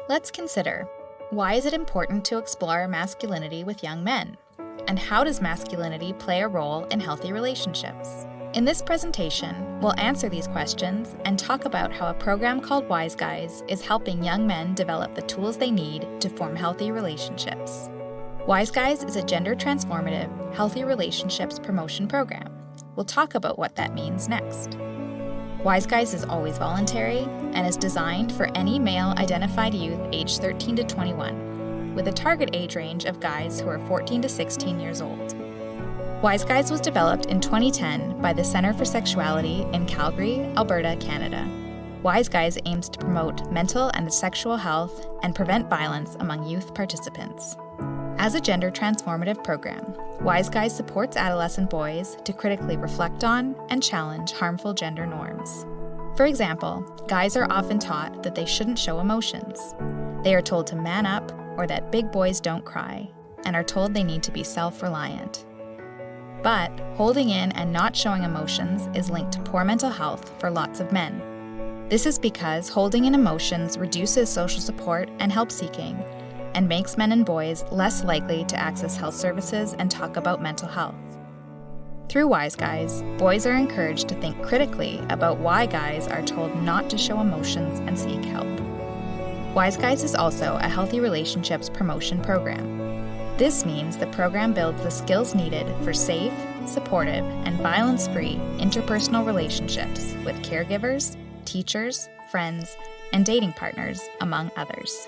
Let's consider, why is it important to explore masculinity with young men? And how does masculinity play a role in healthy relationships? In this presentation, we'll answer these questions and talk about how a program called WiseGuyz is helping young men develop the tools they need to form healthy relationships. WiseGuyz is a gender-transformative, healthy relationships promotion program. We'll talk about what that means next. WiseGuyz is always voluntary and is designed for any male-identified youth aged 13 to 21, with a target age range of guys who are 14 to 16 years old. WiseGuyz was developed in 2010 by the Centre for Sexuality in Calgary, Alberta, Canada. WiseGuyz aims to promote mental and sexual health and prevent violence among youth participants. As a gender-transformative program, WiseGuyz supports adolescent boys to critically reflect on and challenge harmful gender norms. For example, guys are often taught that they shouldn't show emotions. They are told to man up or that big boys don't cry, and are told they need to be self-reliant. But holding in and not showing emotions is linked to poor mental health for lots of men. This is because holding in emotions reduces social support and help seeking, and makes men and boys less likely to access health services and talk about mental health. Through WiseGuyz, boys are encouraged to think critically about why guys are told not to show emotions and seek help. WiseGuyz is also a healthy relationships promotion program. This means the program builds the skills needed for safe, supportive, and violence-free interpersonal relationships with caregivers, teachers, friends, and dating partners, among others.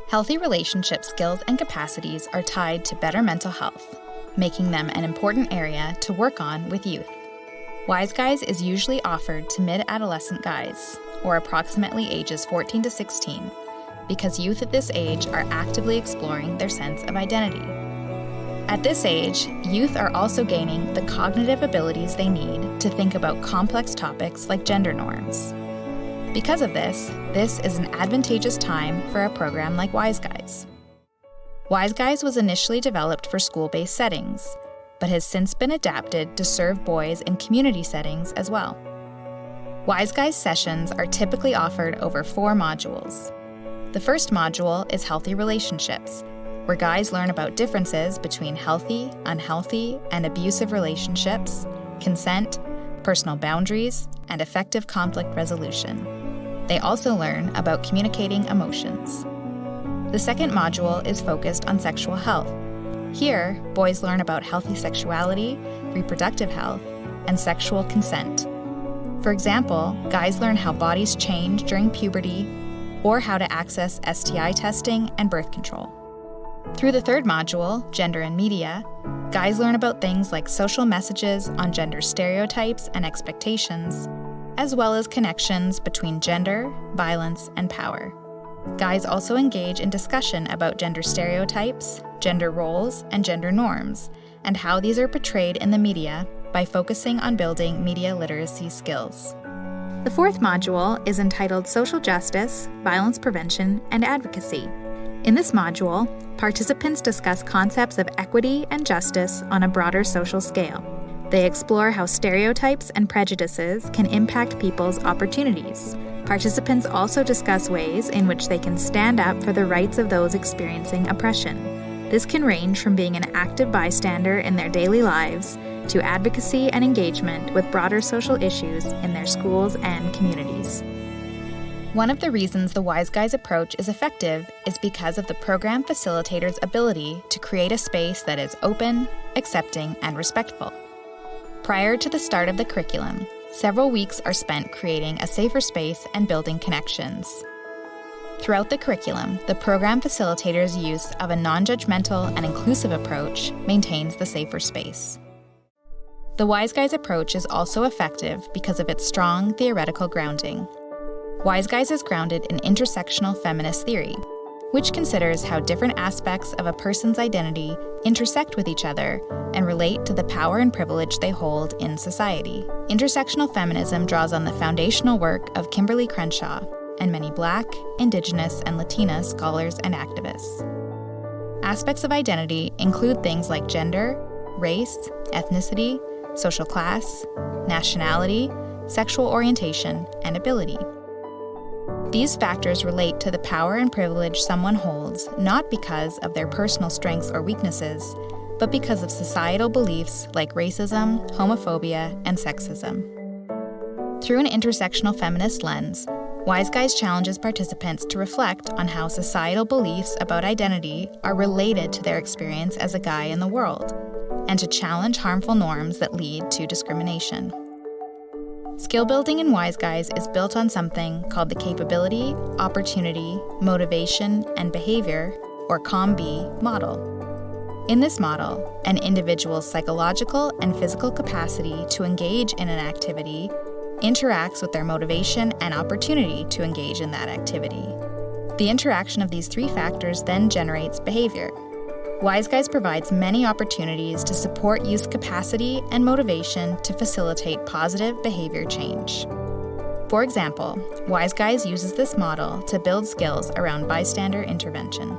Healthy relationship skills and capacities are tied to better mental health, making them an important area to work on with youth. WiseGuyz is usually offered to mid-adolescent guys, or approximately ages 14 to 16, because youth at this age are actively exploring their sense of identity. At this age, youth are also gaining the cognitive abilities they need to think about complex topics like gender norms. Because of this is an advantageous time for a program like WiseGuyz. WiseGuyz was initially developed for school-based settings, but has since been adapted to serve boys in community settings as well. WiseGuyz sessions are typically offered over 4 modules. The first module is Healthy Relationships, where guys learn about differences between healthy, unhealthy, and abusive relationships, consent, personal boundaries, and effective conflict resolution. They also learn about communicating emotions. The second module is focused on sexual health. Here, boys learn about healthy sexuality, reproductive health, and sexual consent. For example, guys learn how bodies change during puberty, or how to access STI testing and birth control. Through the third module, Gender and Media, guys learn about things like social messages on gender stereotypes and expectations, as well as connections between gender, violence, and power. Guys also engage in discussion about gender stereotypes, gender roles, and gender norms, and how these are portrayed in the media by focusing on building media literacy skills. The fourth module is entitled Social Justice, Violence Prevention, and Advocacy. In this module, participants discuss concepts of equity and justice on a broader social scale. They explore how stereotypes and prejudices can impact people's opportunities. Participants also discuss ways in which they can stand up for the rights of those experiencing oppression. This can range from being an active bystander in their daily lives to advocacy and engagement with broader social issues in their schools and communities. One of the reasons the WiseGuyz approach is effective is because of the program facilitator's ability to create a space that is open, accepting, and respectful. Prior to the start of the curriculum, several weeks are spent creating a safer space and building connections. Throughout the curriculum, the program facilitator's use of a non-judgmental and inclusive approach maintains the safer space. The WiseGuyz approach is also effective because of its strong theoretical grounding. WiseGuyz is grounded in intersectional feminist theory, which considers how different aspects of a person's identity intersect with each other and relate to the power and privilege they hold in society. Intersectional feminism draws on the foundational work of Kimberly Crenshaw and many Black, Indigenous, and Latina scholars and activists. Aspects of identity include things like gender, race, ethnicity, social class, nationality, sexual orientation, and ability. These factors relate to the power and privilege someone holds not because of their personal strengths or weaknesses, but because of societal beliefs like racism, homophobia, and sexism. Through an intersectional feminist lens, WiseGuyz challenges participants to reflect on how societal beliefs about identity are related to their experience as a guy in the world, and to challenge harmful norms that lead to discrimination. Skill building in WiseGuyz is built on something called the Capability, Opportunity, Motivation, and Behavior, or COM-B, model. In this model, an individual's psychological and physical capacity to engage in an activity interacts with their motivation and opportunity to engage in that activity. The interaction of these three factors then generates behavior. WiseGuyz provides many opportunities to support youth capacity and motivation to facilitate positive behavior change. For example, WiseGuyz uses this model to build skills around bystander intervention.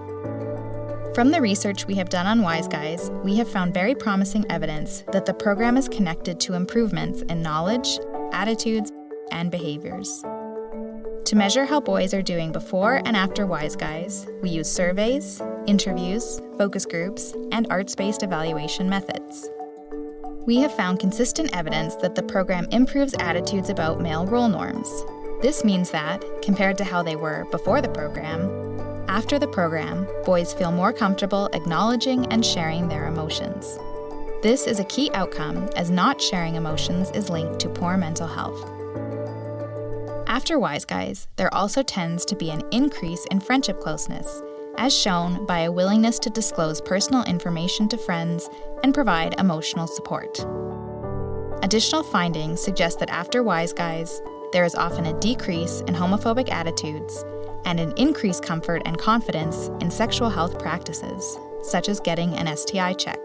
From the research we have done on WiseGuyz, we have found very promising evidence that the program is connected to improvements in knowledge, attitudes, and behaviors. To measure how boys are doing before and after WiseGuyz, we use surveys, interviews, focus groups, and arts-based evaluation methods. We have found consistent evidence that the program improves attitudes about male role norms. This means that, compared to how they were before the program, after the program, boys feel more comfortable acknowledging and sharing their emotions. This is a key outcome, as not sharing emotions is linked to poor mental health. After WiseGuyz, there also tends to be an increase in friendship closeness, as shown by a willingness to disclose personal information to friends and provide emotional support. Additional findings suggest that after WiseGuyz, there is often a decrease in homophobic attitudes and an increased comfort and confidence in sexual health practices, such as getting an STI check.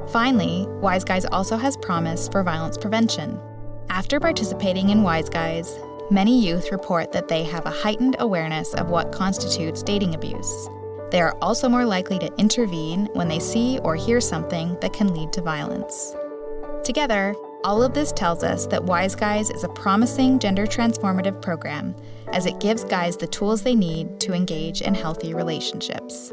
Finally, WiseGuyz also has promise for violence prevention. After participating in WiseGuyz, many youth report that they have a heightened awareness of what constitutes dating abuse. They are also more likely to intervene when they see or hear something that can lead to violence. Together, all of this tells us that WiseGuyz is a promising gender transformative program, as it gives guys the tools they need to engage in healthy relationships.